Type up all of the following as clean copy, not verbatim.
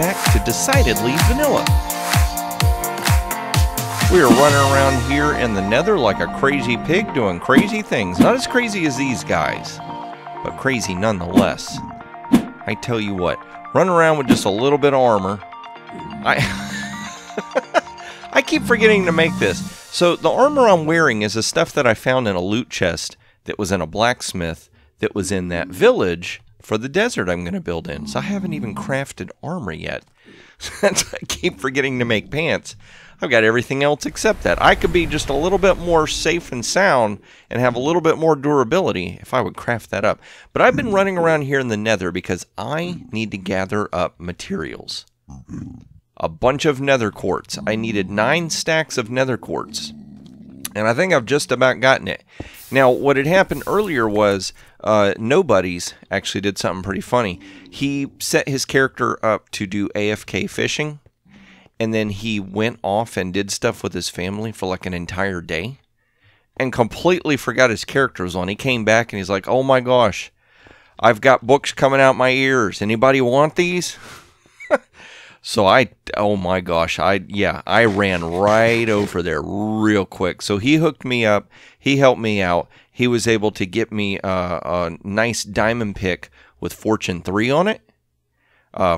back to Decidedly Vanilla. We are running around here in the nether like a crazy pig doing crazy things. Not as crazy as these guys, but crazy nonetheless. I tell you what, running around with just a little bit of armor. I keep forgetting to make this. So the armor I'm wearing is the stuff that I found in a loot chest that was in a blacksmith that was in that village for the desert I'm going to build in. So I haven't even crafted armor yet. I keep forgetting to make pants. I've got everything else except that. I could be just a little bit more safe and sound and have a little bit more durability if I would craft that up. But I've been running around here in the nether because I need to gather up materials. A bunch of nether quartz. I needed 9 stacks of nether quartz. And I think I've just about gotten it. Now, what had happened earlier was Nobody's actually did something pretty funny. He set his character up to do AFK fishing. And then he went off and did stuff with his family for like an entire day. And completely forgot his character was on. He came back and he's like, oh my gosh, I've got books coming out my ears. Anybody want these? So oh my gosh, I ran right over there real quick. So he hooked me up. He helped me out. He was able to get me a nice diamond pick with Fortune 3 on it.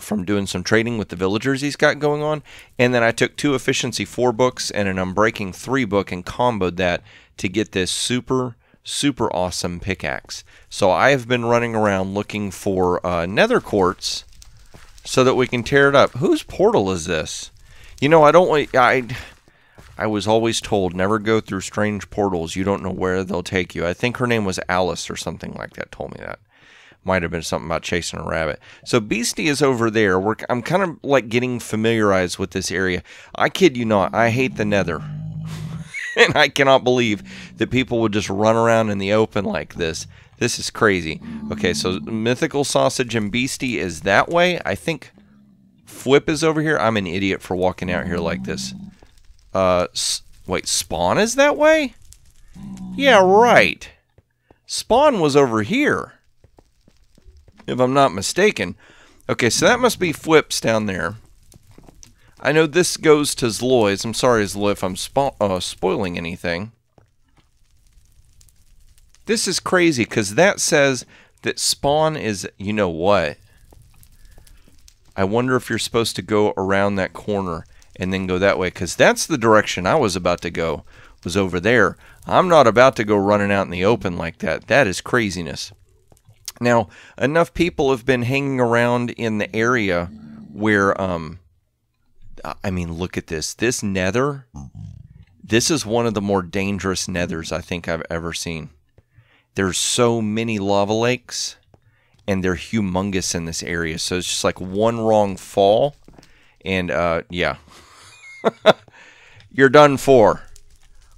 From doing some trading with the villagers he's got going on. And then I took 2 Efficiency 4 books and an Unbreaking 3 book and comboed that to get this super, super awesome pickaxe. So I have been running around looking for nether quartz so that we can tear it up. Whose portal is this? You know, I was always told never go through strange portals. You don't know where they'll take you. I think her name was Alice or something like that told me that. Might have been something about chasing a rabbit. So Beastie is over there. I'm kind of like getting familiarized with this area. I kid you not, I hate the nether. And I cannot believe that people would just run around in the open like this. This is crazy. Okay, so Mythical Sausage and Beastie is that way. I think Flip is over here. I'm an idiot for walking out here like this. Wait, Spawn is that way? Yeah, right. Spawn was over here, if I'm not mistaken. Okay, so that must be Flips down there. I know this goes to Zloy's. I'm sorry, Zloy, if I'm spoiling anything. This is crazy, because that says that Spawn is... You know what? I wonder if you're supposed to go around that corner and then go that way, because that's the direction I was about to go, was over there. I'm not about to go running out in the open like that. That is craziness. Now, enough people have been hanging around in the area where, I mean, look at this. This nether, this is one of the more dangerous nethers I think I've ever seen. There's so many lava lakes, and they're humongous in this area. So it's just like one wrong fall, and, yeah. You're done for.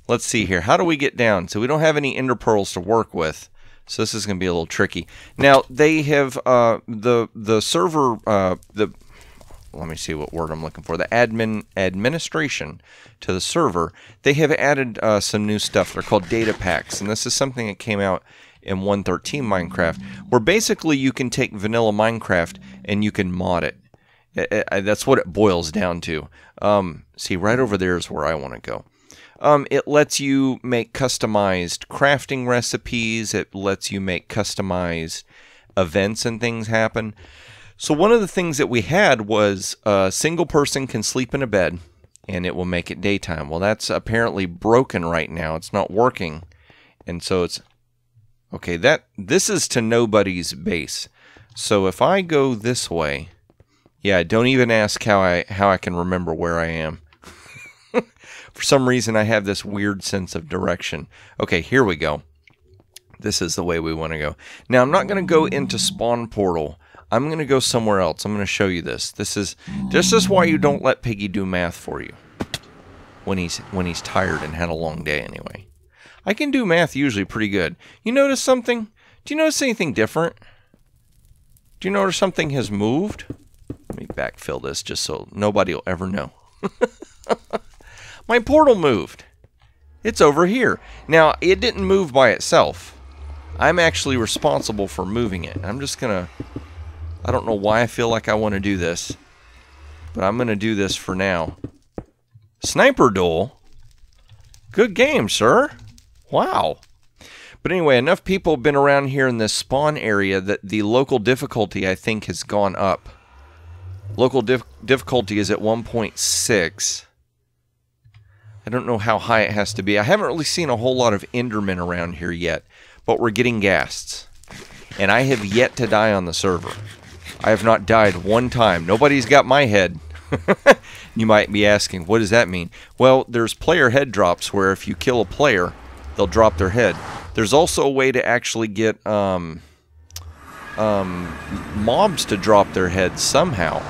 Let's see here. How do we get down? So we don't have any ender pearls to work with. So this is going to be a little tricky. Now, they have the server, let me see what word I'm looking for, the administration to the server, they have added some new stuff. They're called data packs, and this is something that came out in 1.13 Minecraft, where basically you can take vanilla Minecraft and you can mod it. That's what it boils down to. See, right over there is where I want to go. It lets you make customized crafting recipes. It lets you make customized events and things happen. So one of the things that we had was a single person can sleep in a bed and it will make it daytime. Well, that's apparently broken right now. It's not working. And so it's... Okay, this is to Nobody's base. So if I go this way... Yeah, don't even ask how I can remember where I am. For some reason, I have this weird sense of direction. Okay, here we go. This is the way we want to go. Now, I'm not going to go into Spawn Portal. I'm going to go somewhere else. I'm going to show you this. This is why you don't let Piggy do math for you. When he's tired and had a long day anyway. I can do math usually pretty good. You notice something? Do you notice anything different? Do you notice something has moved? Let me backfill this just so nobody will ever know. My portal moved. It's over here. Now, it didn't move by itself. I'm actually responsible for moving it. I'm just gonna... I don't know why I feel like I want to do this. but I'm going to do this for now. Sniper duel? Good game, sir. Wow. But anyway, enough people have been around here in this spawn area that the local difficulty, I think, has gone up. Local difficulty is at 1.6. I don't know how high it has to be. I haven't really seen a whole lot of Endermen around here yet, but we're getting ghasts. And I have yet to die on the server. I have not died one time. Nobody's got my head. You might be asking, what does that mean? Well, there's player head drops where if you kill a player, they'll drop their head. There's also a way to actually get mobs to drop their heads somehow.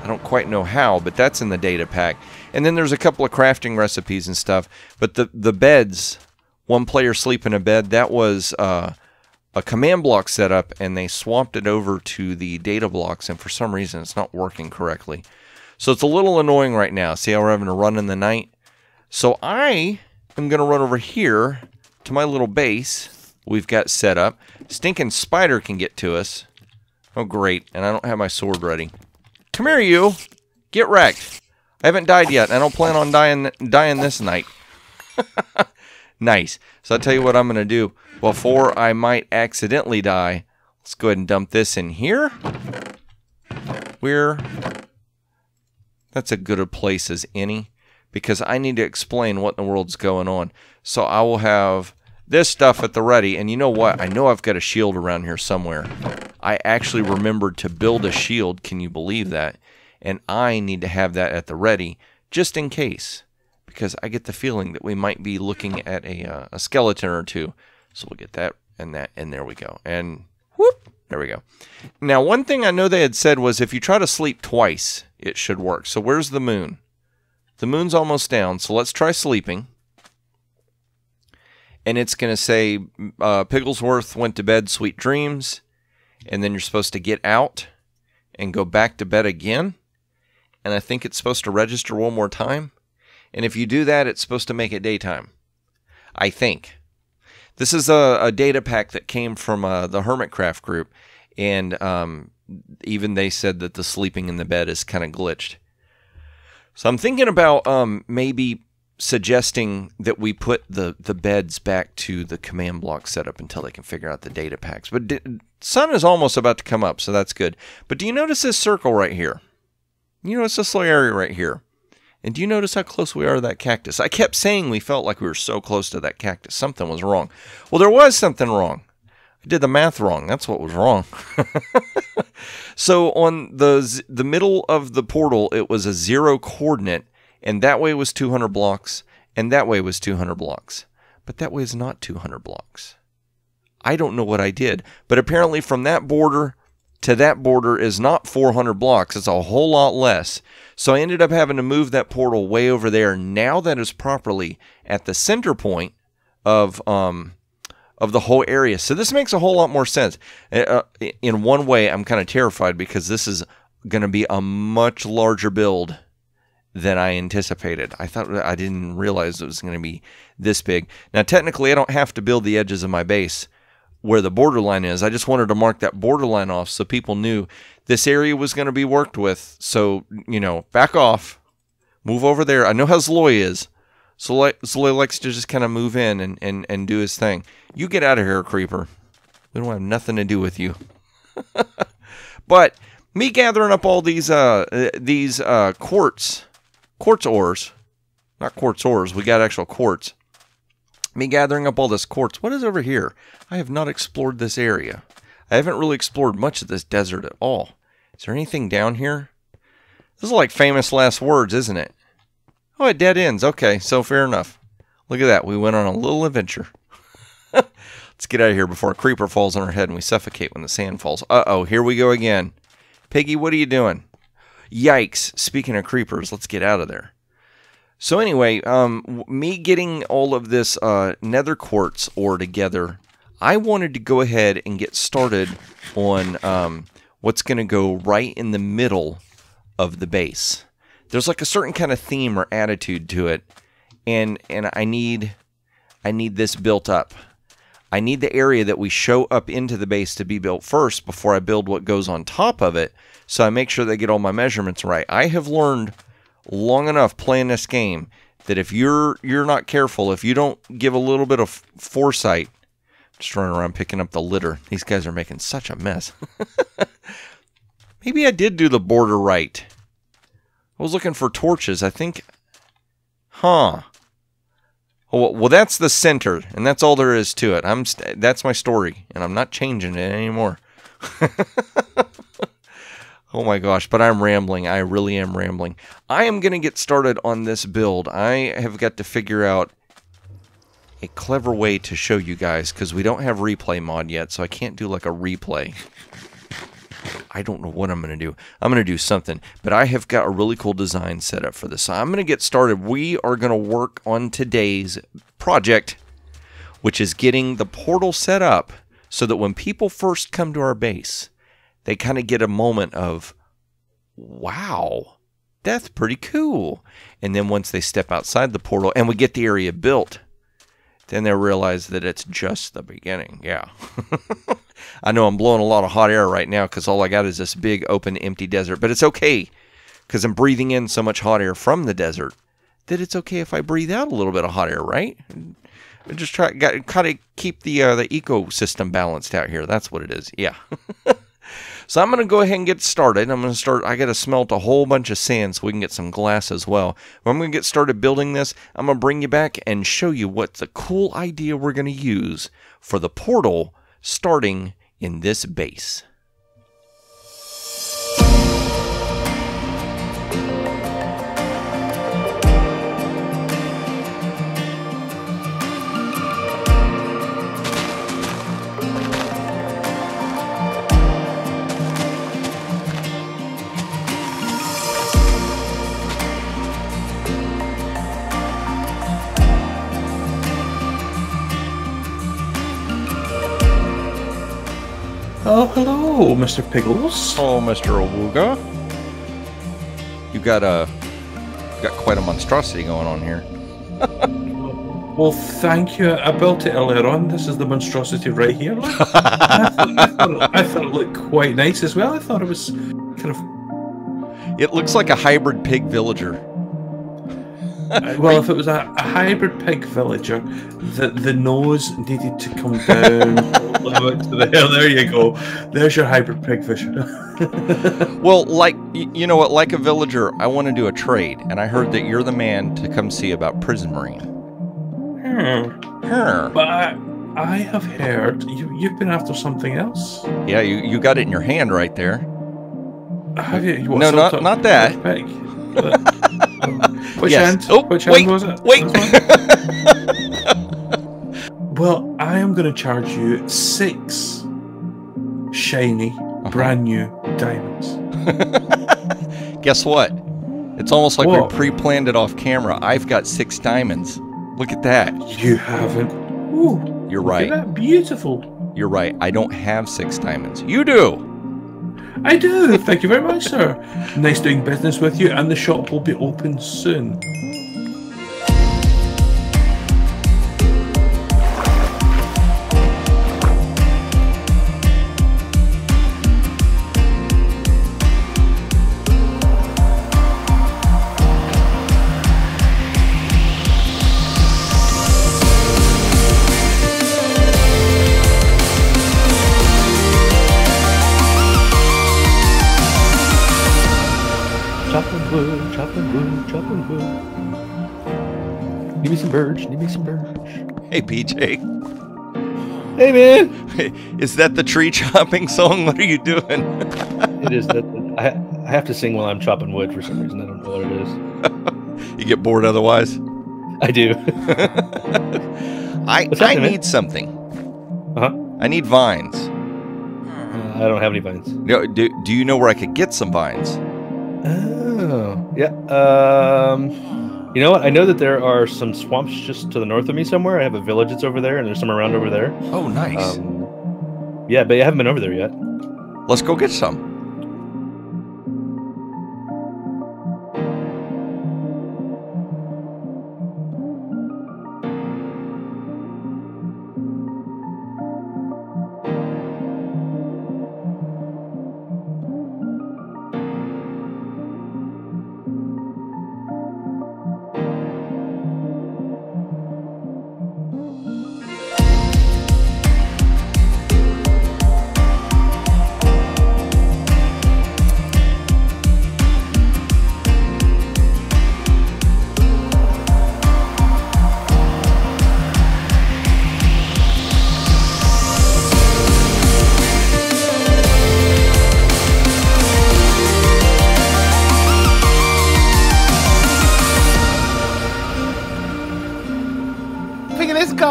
I don't quite know how, but that's in the data pack. And then there's a couple of crafting recipes and stuff. But the beds, one player sleep in a bed, that was a command block setup, and they swapped it over to the data blocks, and for some reason it's not working correctly. So it's a little annoying right now. See how we're having to run in the night? So I am going to run over here to my little base we've got set up. Stinking spider can get to us. Oh, great. And I don't have my sword ready. Come here, you. Get wrecked. I haven't died yet. I don't plan on dying this night. Nice. So I'll tell you what I'm going to do. Before I might accidentally die, let's go ahead and dump this in here. That's a good a place as any, because I need to explain what in the world's going on. So I will have this stuff at the ready, and you know what? I know I've got a shield around here somewhere. I actually remembered to build a shield. Can you believe that? And I need to have that at the ready, just in case, because I get the feeling that we might be looking at a skeleton or two. So we'll get that, and there we go. And whoop, there we go. Now, one thing I know they had said was if you try to sleep twice, it should work. So where's the moon? The moon's almost down, so let's try sleeping. And it's going to say, Pigglesworth went to bed, sweet dreams. And then you're supposed to get out and go back to bed again. And I think it's supposed to register one more time. And if you do that, it's supposed to make it daytime. I think. This is a data pack that came from the Hermitcraft group. And even they said that the sleeping in the bed is kind of glitched. So I'm thinking about maybe suggesting that we put the beds back to the command block setup until they can figure out the data packs. But sun is almost about to come up, so that's good. But do you notice this circle right here? You notice this little area right here? And do you notice how close we are to that cactus? I kept saying we felt like we were so close to that cactus. Something was wrong. Well, there was something wrong. I did the math wrong. That's what was wrong. So on the middle of the portal, it was a 0 coordinate, and that way was 200 blocks, and that way was 200 blocks. But that way is not 200 blocks. I don't know what I did, but apparently from that border to that border is not 400 blocks. It's a whole lot less. So I ended up having to move that portal way over there. Now that is properly at the center point of the whole area. So this makes a whole lot more sense. In one way, I'm kind of terrified because this is going to be a much larger build than I anticipated. I didn't realize it was going to be this big. Now, technically, I don't have to build the edges of my base where the borderline is. I just wanted to mark that borderline off so people knew this area was going to be worked with. So, you know, back off, move over there. I know how Zloy is. Zloy likes to just kind of move in and do his thing. You get out of here, creeper. We don't have nothing to do with you. But me gathering up all these quartz ores, not quartz ores, we got actual quartz. Me gathering up all this quartz. What is over here? I have not explored this area. I haven't really explored much of this desert at all. Is there anything down here? This is like famous last words, isn't it? Oh, it dead ends. Okay, so fair enough. Look at that. We went on a little adventure. Let's get out of here before a creeper falls on our head and we suffocate when the sand falls. Uh-oh, here we go again. Piggy, what are you doing? Yikes. Speaking of creepers, let's get out of there. So anyway, me getting all of this nether quartz ore together, I wanted to go ahead and get started on what's going to go right in the middle of the base. There's like a certain kind of theme or attitude to it, and I need this built up. I need the area that we show up into the base to be built first before I build what goes on top of it, so I make sure they get all my measurements right. I have learned long enough playing this game that if you're not careful, if you don't give a little bit of foresight, just running around picking up the litter. These guys are making such a mess. Maybe I did do the border right. I was looking for torches, I think. Huh. Oh, well, that's the center, and that's all there is to it. That's my story, and I'm not changing it anymore. Oh my gosh, but I'm rambling. I really am rambling. I am going to get started on this build. I have got to figure out a clever way to show you guys, because we don't have replay mod yet, so I can't do like a replay. I don't know what I'm going to do. I'm going to do something, but I have got a really cool design set up for this. So I'm going to get started. We are going to work on today's project, which is getting the portal set up so that when people first come to our base, they kind of get a moment of, wow, that's pretty cool. And then once they step outside the portal and we get the area built, then they realize that it's just the beginning. Yeah. I know I'm blowing a lot of hot air right now because all I got is this big open empty desert. But it's okay because I'm breathing in so much hot air from the desert that it's okay if I breathe out a little bit of hot air, right? I just got to keep the ecosystem balanced out here. That's what it is. Yeah. So I'm going to go ahead and get started. I got to smelt a whole bunch of sand so we can get some glass as well. But I'm going to get started building this. I'm going to bring you back and show you what the cool idea we're going to use for the portal starting in this base. Oh, hello, Mr. Piggles. Oh, Mr. Awuga. You got quite a monstrosity going on here. Well, thank you. I built it earlier on. This is the monstrosity right here. Look. I thought it looked quite nice as well. I thought it was kind of... It looks like a hybrid pig villager. Well, if it was a hybrid pig villager, the nose needed to come down all the way to the hair. There you go. There's your hybrid pig villager. Well, like, you know what, like a villager, I want to do a trade, and I heard that you're the man to come see about Prison Marine. But I have heard you've been after something else. Yeah, you got it in your hand right there. Have you? No, not that. Pig? Which yes. hand? Oh, Which wait, hand was it? Wait. Well, I am going to charge you 6 shiny, brand new diamonds. Guess what? It's almost like What? we pre-planned it off camera. I've got 6 diamonds. Look at that. You haven't. Ooh, You're look right. at that. Beautiful. You're right. I don't have 6 diamonds. You do. I do. Thank you very much, sir. Nice doing business with you, and the shop will be open soon. Chopping wood, chopping wood, chopping wood. Need me some birch, need me some birch. Hey, PJ. Hey, man! Is that the tree chopping song? What are you doing? It is that. I have to sing while I'm chopping wood for some reason. I don't know what it is. You get bored otherwise? I do. I need something. Uh-huh. I need vines. I don't have any vines. Do you know where I could get some vines? Oh, yeah. You know what? I know that there are some swamps just to the north of me somewhere. I have a village that's over there, and there's some around over there. Oh, nice. Yeah, but I haven't been over there yet. Let's go get some.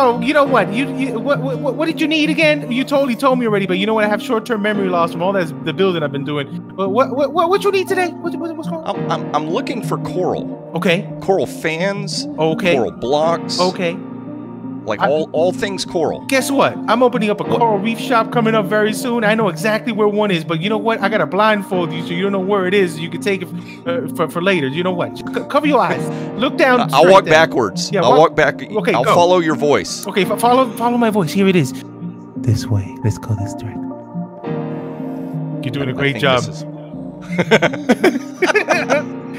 Oh, you know what? What did you need again? You told me already, but you know what? I have short-term memory loss from all the building I've been doing. What you need today? What's going on? I'm looking for coral. Okay. Coral fans. Okay. Coral blocks. Okay. Like all things coral. Guess what? I'm opening up a coral reef shop coming up very soon. I know exactly where one is, but you know what? I gotta blindfold you so you don't know where it is. You can take it for later. You know what? Cover your eyes. Look down. I'll walk backwards. Yeah, I'll walk back. Okay, I'll go. follow your voice. Okay, follow my voice. Here it is. This way. Let's go this direction. You're doing a great job.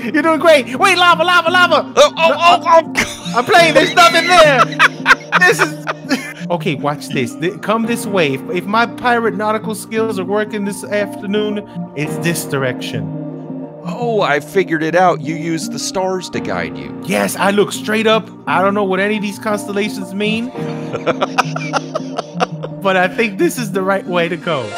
You're doing great. Wait, lava. Oh. I'm playing. There's nothing there. This is okay. Watch this. Come this way. If my pirate nautical skills are working this afternoon, it's this direction. Oh, I figured it out. You use the stars to guide you. Yes, I look straight up. I don't know what any of these constellations mean, but I think this is the right way to go.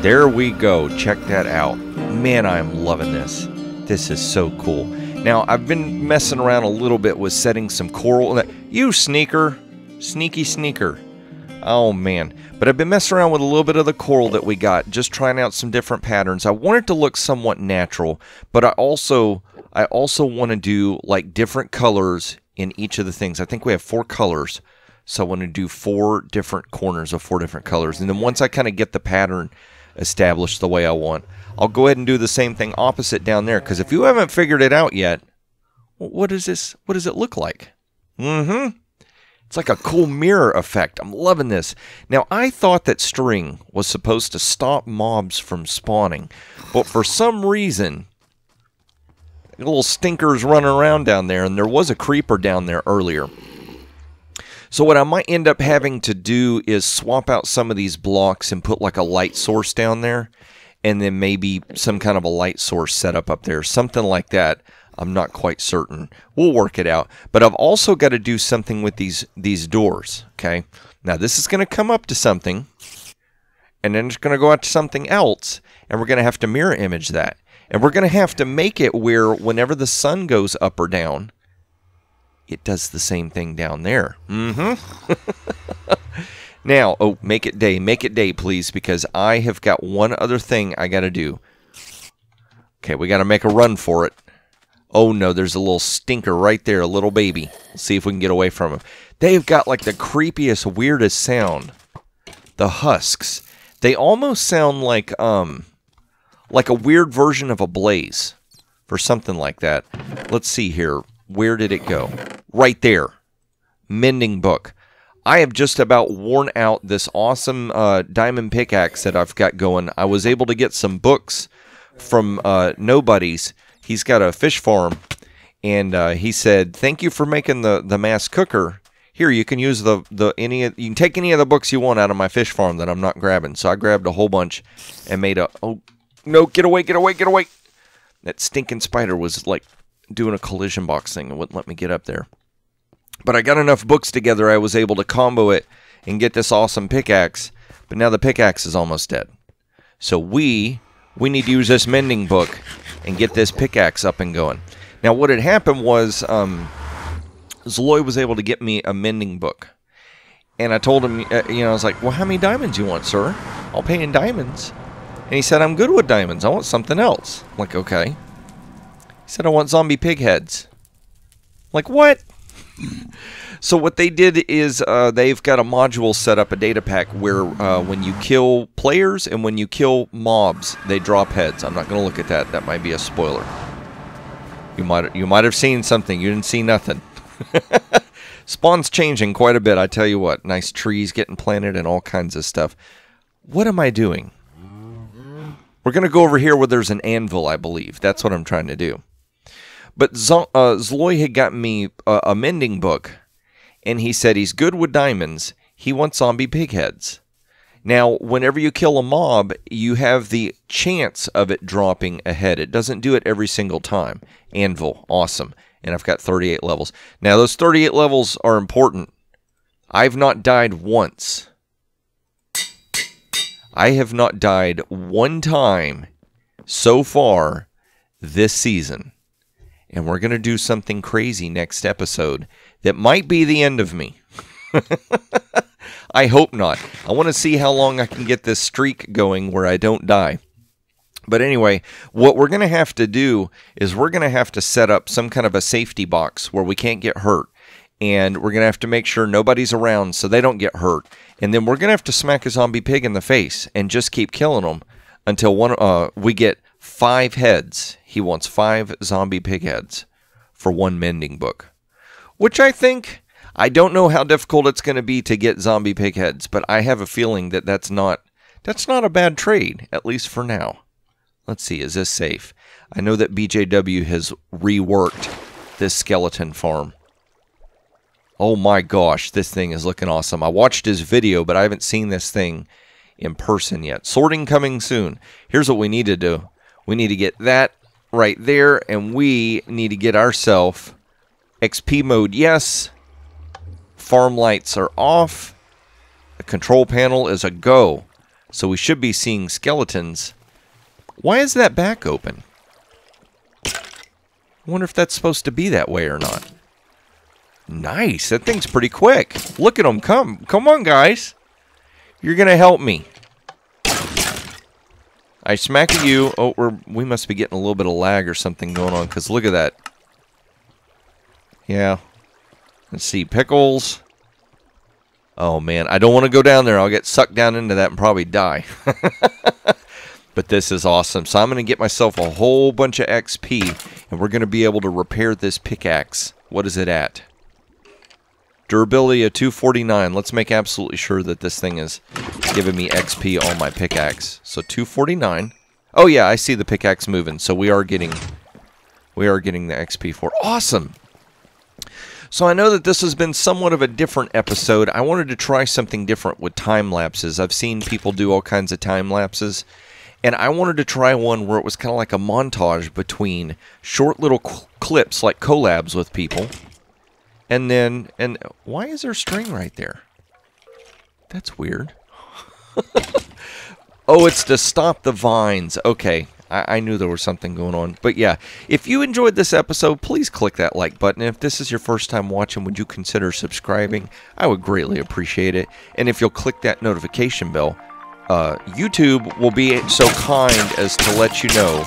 There we go. Check that out. Man, I'm loving this. This is so cool. Now, I've been messing around a little bit with setting some coral. You sneaker. Sneaky sneaker. Oh, man. But I've been messing around with a little bit of the coral that we got, just trying out some different patterns. I want it to look somewhat natural, but I also want to do like different colors in each of the things. I think we have 4 colors, so I want to do 4 different corners of 4 different colors. And then once I kind of get the pattern established the way I want, I'll go ahead and do the same thing opposite down there, because if you haven't figured it out yet, what is this? What does it look like? It's like a cool mirror effect. I'm loving this. Now, I thought that string was supposed to stop mobs from spawning, but for some reason, little stinkers running around down there, and there was a creeper down there earlier. So what I might end up having to do is swap out some of these blocks and put like a light source down there, and then maybe some kind of a light source set up there, something like that. I'm not quite certain. We'll work it out. But I've also got to do something with these doors, okay? Now this is going to come up to something, and then it's going to go out to something else, and we're going to have to mirror image that. And we're going to have to make it where whenever the sun goes up or down, it does the same thing down there. Now, oh, make it day, please, because I have got one other thing I got to do. Okay, we got to make a run for it. Oh no, there's a little stinker right there, a little baby. Let's see if we can get away from him. They've got like the creepiest, weirdest sound. The husks. They almost sound like a weird version of a blaze, or something like that. Let's see here. Where did it go? Right there. Mending book. I have just about worn out this awesome diamond pickaxe that I've got going. I was able to get some books from Nobody's. He's got a fish farm, and he said, "Thank you for making the mass cooker. Here, you can use you can take any of the books you want out of my fish farm that I'm not grabbing." So I grabbed a whole bunch and made a. Oh no! Get away! Get away! Get away! That stinking spider was like doing a collision box thing and wouldn't let me get up there. But I got enough books together, I was able to combo it and get this awesome pickaxe. But now the pickaxe is almost dead. So we need to use this mending book and get this pickaxe up and going. Now what had happened was Zloy was able to get me a mending book. And I told him, I was like, well, how many diamonds you want, sir? I'll pay in diamonds. And he said, I'm good with diamonds. I want something else. I'm like, okay. He said, I want zombie pig heads. I'm like, what? So what they did is they've got a module set up, a data pack, where when you kill players and when you kill mobs, they drop heads. I'm not going to look at that. That might be a spoiler. You might have seen something. You didn't see nothing. Spawn's changing quite a bit, I tell you what. Nice trees getting planted and all kinds of stuff. What am I doing? We're going to go over here where there's an anvil, I believe. That's what I'm trying to do. But Zloy had gotten me a mending book, and he said he's good with diamonds. He wants zombie pig heads. Now, whenever you kill a mob, you have the chance of it dropping a head. It doesn't do it every single time. Anvil, awesome. And I've got 38 levels. Now, those 38 levels are important. I've not died once. I have not died one time so far this season. And we're going to do something crazy next episode that might be the end of me. I hope not. I want to see how long I can get this streak going where I don't die. But anyway, what we're going to have to do is we're going to have to set up some kind of a safety box where we can't get hurt. And we're going to have to make sure nobody's around so they don't get hurt. And then we're going to have to smack a zombie pig in the face and just keep killing them until we get 5 heads. He wants 5 zombie pig heads for 1 mending book. Which I don't know how difficult it's going to be to get zombie pig heads, but I have a feeling that that's not a bad trade, at least for now. Let's see, is this safe? I know that BJW has reworked this skeleton farm. Oh my gosh, this thing is looking awesome. I watched his video, but I haven't seen this thing in person yet. Sorting coming soon. Here's what we need to do. We need to get that right there, and we need to get ourselves XP mode, yes. Farm lights are off. The control panel is a go. So we should be seeing skeletons. Why is that back open? I wonder if that's supposed to be that way or not. Nice. That thing's pretty quick. Look at them. Come on, guys. You're going to help me. I smack at you. Oh, we must be getting a little bit of lag or something going on, because look at that. Yeah. Let's see. Pickles. Oh, man. I don't want to go down there. I'll get sucked down into that and probably die. But this is awesome. So I'm going to get myself a whole bunch of XP, and we're going to be able to repair this pickaxe. What is it at? Durability of 249. Let's make absolutely sure that this thing is giving me XP on my pickaxe. So 249. Oh yeah, I see the pickaxe moving. So we are getting the XP for it. Awesome. So I know that this has been somewhat of a different episode. I wanted to try something different with time lapses. I've seen people do all kinds of time lapses, and I wanted to try one where it was kind of like a montage between short little clips, like collabs with people. And why is there string right there? That's weird. Oh, it's to stop the vines. Okay, I knew there was something going on. But yeah, if you enjoyed this episode, please click that like button. If this is your first time watching, would you consider subscribing? I would greatly appreciate it. And if you'll click that notification bell, YouTube will be so kind as to let you know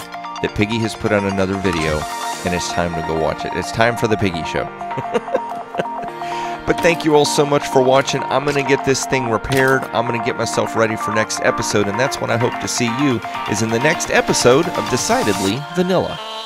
that Piggy has put out another video, and it's time to go watch it. It's time for the Piggy Show. But thank you all so much for watching. I'm going to get this thing repaired. I'm going to get myself ready for next episode, and that's when I hope to see you, is in the next episode of Decidedly Vanilla.